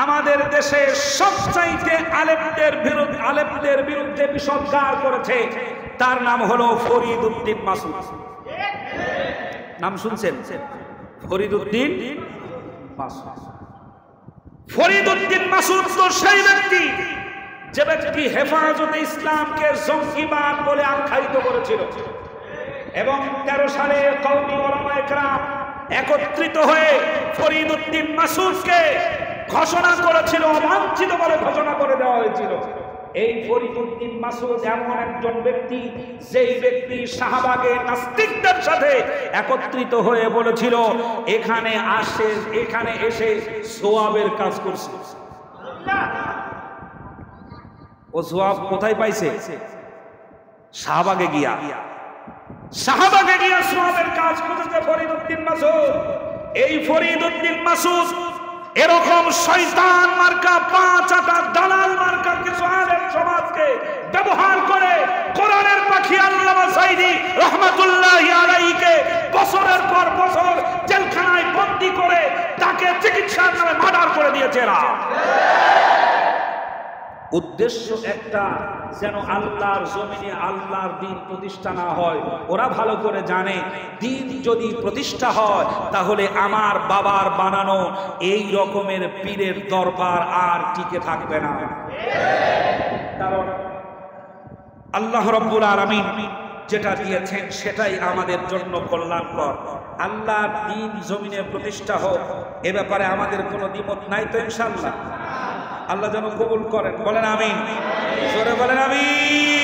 আমাদের দেশে সবচাইতে আলেমদের বিরুদ্ধে বিষোদ্গার করেছে, তার নাম হলো ফরিদ উদ্দিন মাসুদ। নাম শুনছেন? ফরিদ উদ্দিন মাসুদ। ফরিদ উদ্দিন মাসুদ তো সেই ব্যক্তি যে ব্যক্তি হেফাজতে ইসলামকে জঙ্গিবাদ বলে আখ্যায়িত করেছিল এবং 13 সালে কওমি উলামায়ে কেরাম একত্রিত হয়ে ফরিদ উদ্দিন মাসুদকে ঘোষণা করেছিল, অবাঞ্ছিত বলে ঘোষণা করে দেওয়া হয়েছিল। এই ফরিদ উদ্দিন মাসুদ এমন একজন ব্যক্তি, যেই ব্যক্তি শাহবাগে নাস্তিকদের সাথে একত্রিত হয়ে বলেছিল এখানে এসে সোয়াবের কাজ করছে। ও সোয়াব কোথায় পাইছে? শাহবাগে গিয়া সোয়াবের কাজ করেছে ফরিদ উদ্দিন মাসুদ। এই ফরিদ উদ্দিন মাসুদ এরকম শয়তান মার্কা, পাঁচাটা দালাল মার্কা কিছু আলেম সমাজকে ব্যবহার করে কোরআনের পাখি আল্লামা সাঈদী রাহমাতুল্লাহি আলাইহিকে বছরের পর বছর জেলখানায় বন্দী করে তাকে চিকিৎসার নামে মার্ডার করে দিয়েছে। এরা উদ্দেশ্য একটা, যেন আল্লাহর জমিনে আল্লাহর দ্বীন প্রতিষ্ঠা না হয়। ওরা ভালো করে জানে দ্বীন যদি প্রতিষ্ঠা হয় তাহলে আমার বাবার বানানো এই রকমের পীরের দরবার আর টিকে থাকবে না। কারণ আল্লাহ রাব্বুল আলামিন যেটা দিয়েছেন সেটাই আমাদের জন্য কল্যাণকর। আল্লাহর দ্বীন জমিনে প্রতিষ্ঠা হোক, এ ব্যাপারে আমাদের কোনো দ্বিমত নাই তো ইনশাআল্লাহ। আল্লাহ যেন কবুল করেন, বলেন আমিন, জোরে বলেন আমিন।